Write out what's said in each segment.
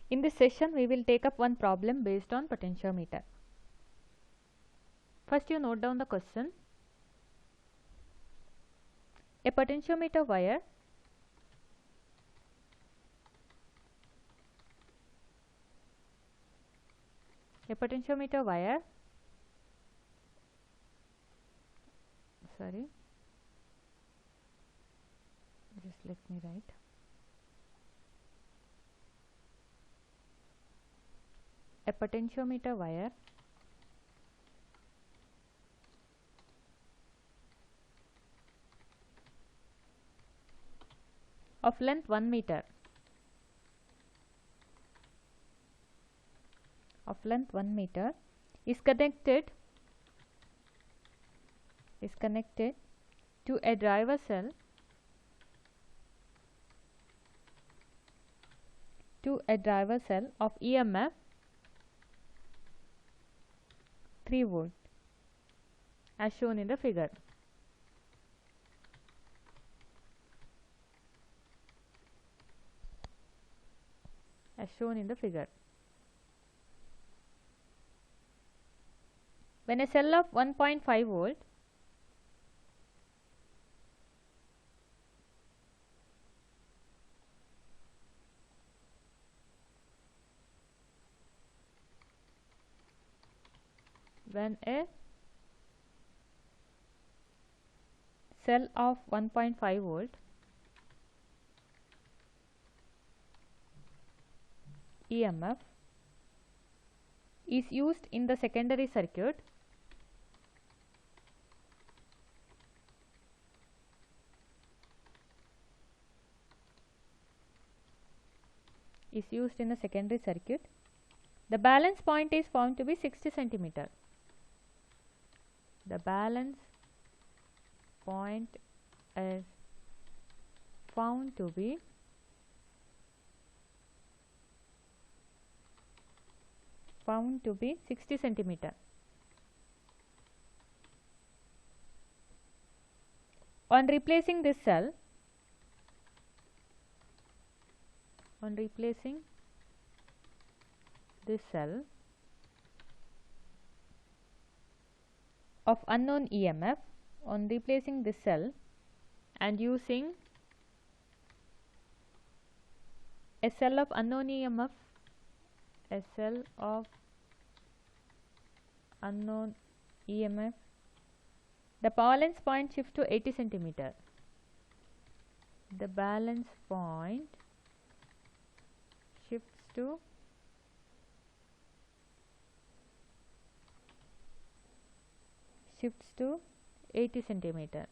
In this session, we will take up one problem based on potentiometer. First, you note down the question. A potentiometer wire just let me write. A potentiometer wire of length 1 meter is connected to a driver cell of EMF 3 volt as shown in the figure. When a cell of 1.5 volt EMF is used in the secondary circuit, the balance point is found to be 60 centimeter. The balance point is found to be 60 centimeter. On replacing this cell of unknown EMF, and using a cell of unknown EMF, the balance point shifts to 80 centimeter. The balance point shifts to 80 centimeter.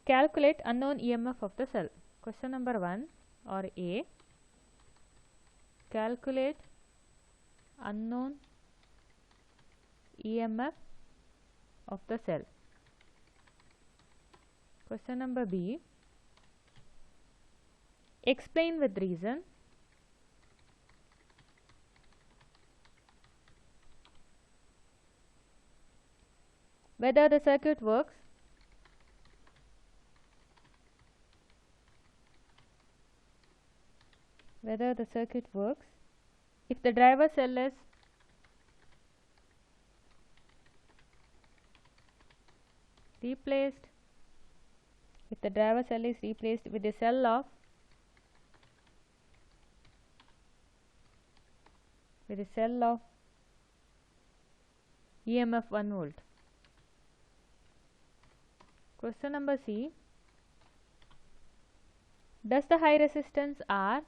Calculate unknown EMF of the cell. Question number 1 or A. Calculate unknown EMF of the cell. Question number B. Explain with reason whether the circuit works if the driver cell is replaced with a cell of EMF 1 volt. Question number C. Does the high resistance R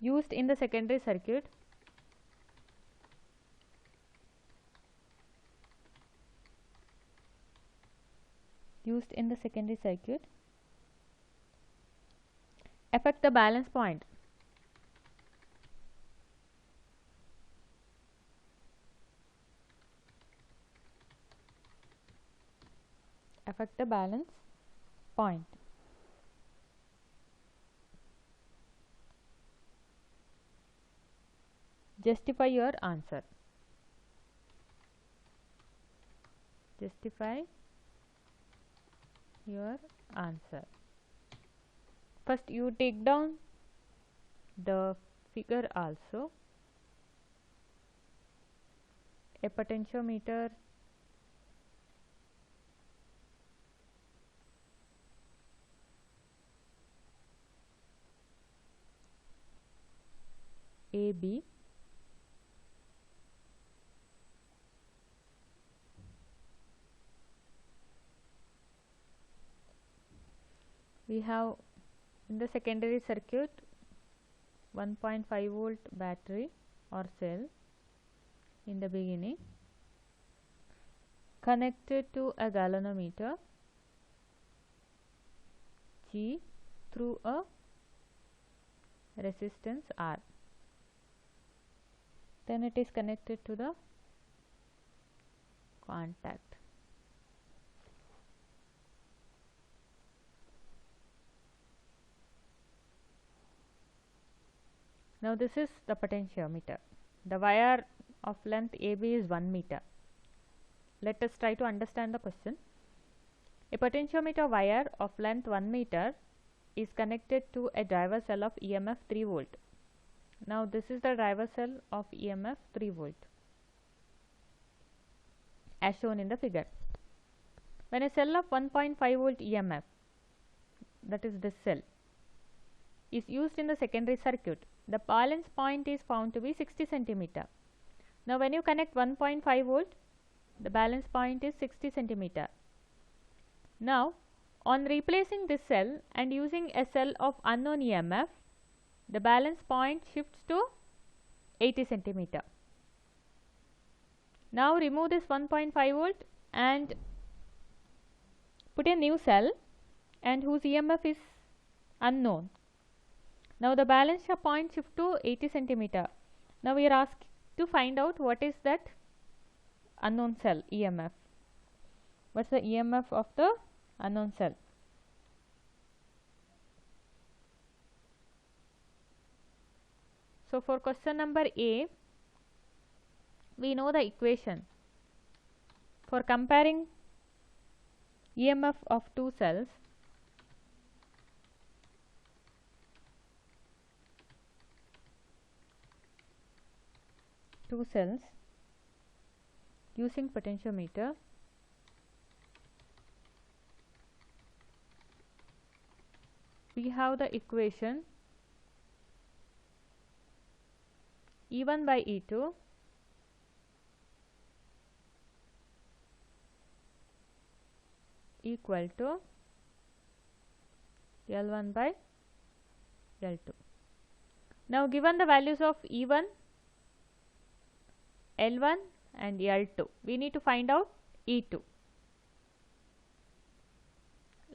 used in the secondary circuit affect the balance point? Justify your answer. Justify your answer. First you take down the figure also. A potentiometer AB we have in the secondary circuit 1.5 volt battery or cell in the beginning, connected to a galvanometer G through a resistance R. Then it is connected to the contact. Now this is the potentiometer. The wire of length AB is 1 meter. Let us try to understand the question. A potentiometer wire of length 1 meter is connected to a driver cell of EMF 3 volt. Now this is the driver cell of EMF 3 volt as shown in the figure. When a cell of 1.5 volt EMF, that is this cell, is used in the secondary circuit, the balance point is found to be 60 centimeter. Now when you connect 1.5 volt, the balance point is 60 centimeter. Now on replacing this cell and using a cell of unknown EMF, the balance point shifts to 80 centimeter. Now remove this 1.5 volt and put a new cell and whose EMF is unknown. Now the balance point shifts to 80 centimeter. Now we are asked to find out what is that unknown cell EMF. What's the EMF of the unknown cell? So for question number A, we know the equation for comparing EMF of two cells. Using potentiometer. We have the equation E1 by E2 equal to L1 by L2. Now given the values of E1, L1 and L2, we need to find out E2.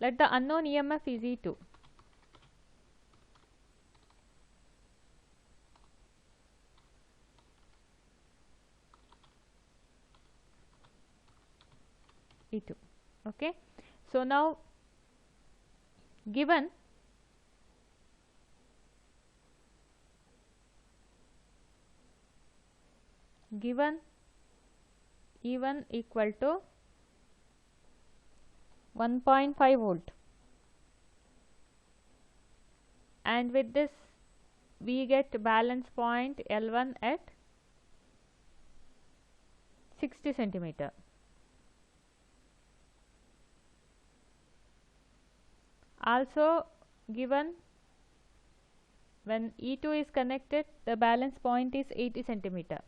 Let the unknown EMF is E2. E2. Okay. So now given E1 equal to 1.5 volt, and with this we get balance point L1 at 60 centimeter. Also given when E2 is connected, the balance point is 80 centimeter.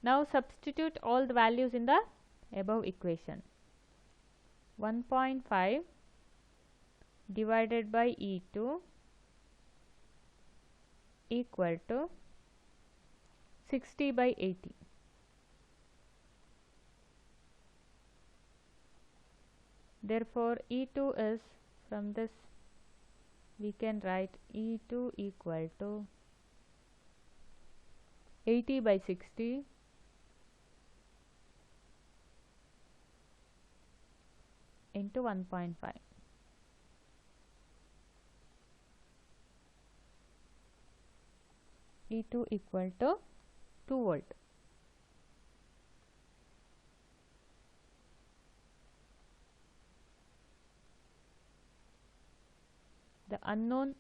Now substitute all the values in the above equation. 1.5 divided by E2 equal to 60 by 80. Therefore E2 is, from this we can write E2 equal to 80 by 60 into 1.5. E2 equal to 2 volt. The unknown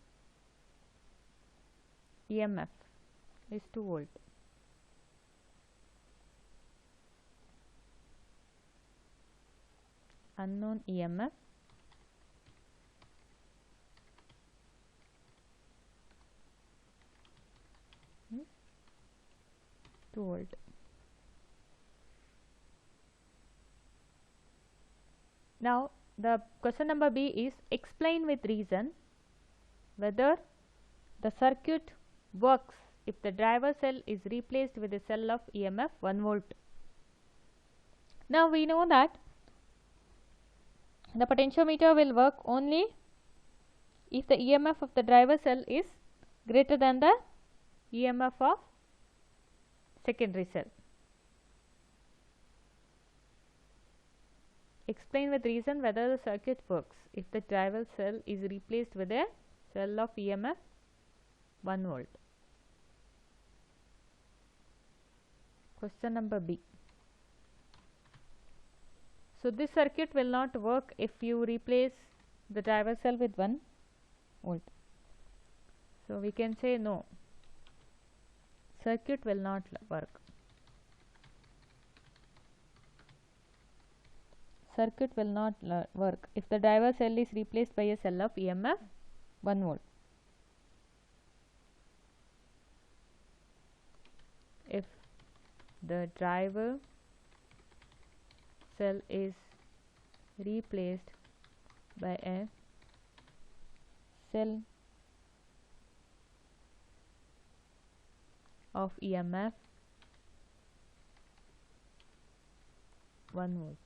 EMF is 2 volt. Unknown EMF is 2 volt. Now the question number B is explain with reason whether the circuit works if the driver cell is replaced with a cell of EMF 1 volt. Now we know that the potentiometer will work only if the EMF of the driver cell is greater than the EMF of secondary cell. Explain with reason whether the circuit works if the driver cell is replaced with a cell of EMF 1 volt. Question number B. So this circuit will not work if you replace the driver cell with 1 volt. So we can say no, circuit will not work. Circuit will not work if the driver cell is replaced by a cell of EMF 1 volt. If the driver cell is replaced by a cell of EMF 1 volt.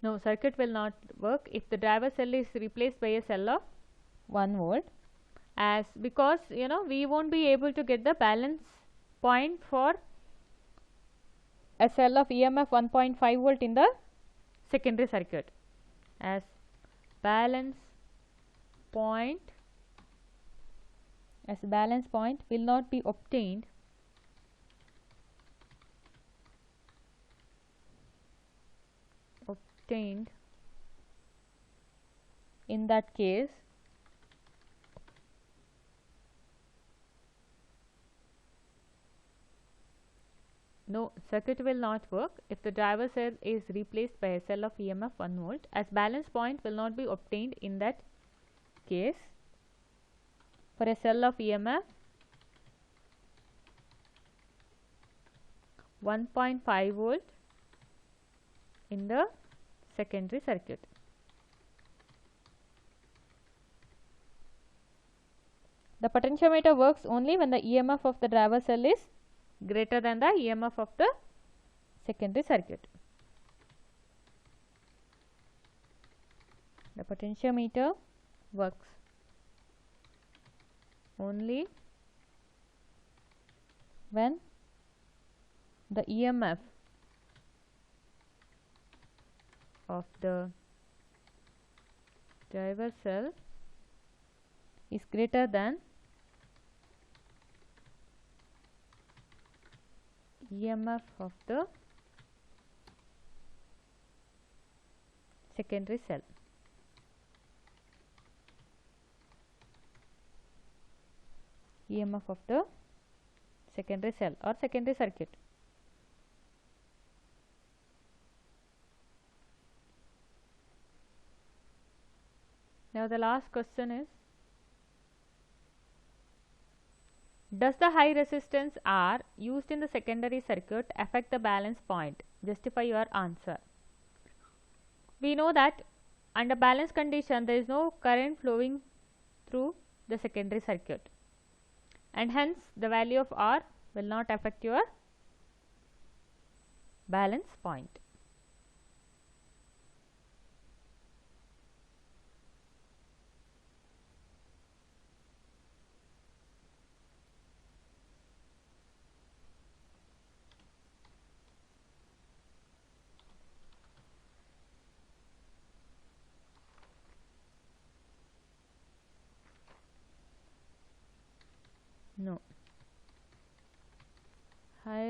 No, circuit will not work if the driver cell is replaced by a cell of 1 volt, as because we won't be able to get the balance point for a cell of EMF 1.5 volt in the secondary circuit, as balance point will not be obtained in that case. No, circuit will not work if the driver cell is replaced by a cell of EMF 1 volt, as balance point will not be obtained in that case for a cell of EMF 1.5 volt in the secondary circuit. The potentiometer works only when the EMF of the driver cell is greater than the EMF of the secondary circuit. The potentiometer works only when the EMF of the driver cell is greater than EMF of the secondary cell. EMF of the secondary cell or secondary circuit. Now the last question is, does the high resistance R used in the secondary circuit affect the balance point? Justify your answer. We know that under balance condition there is no current flowing through the secondary circuit, and hence the value of R will not affect your balance point.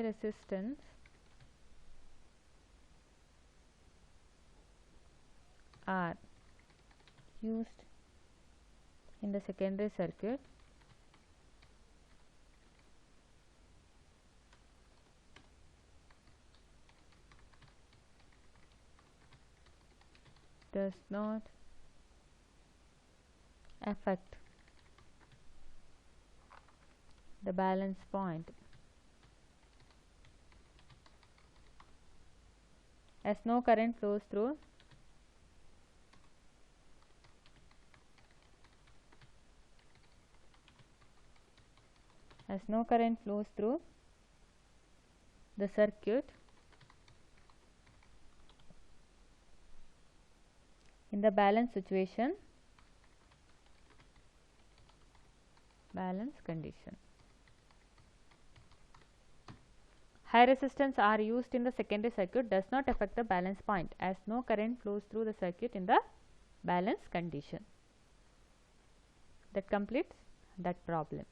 high resistance are used in the secondary circuit does not affect the balance point, as no current flows through the circuit in the balance situation, balance condition. High resistance are used in the secondary circuit does not affect the balance point, as no current flows through the circuit in the balance condition. That completes that problem.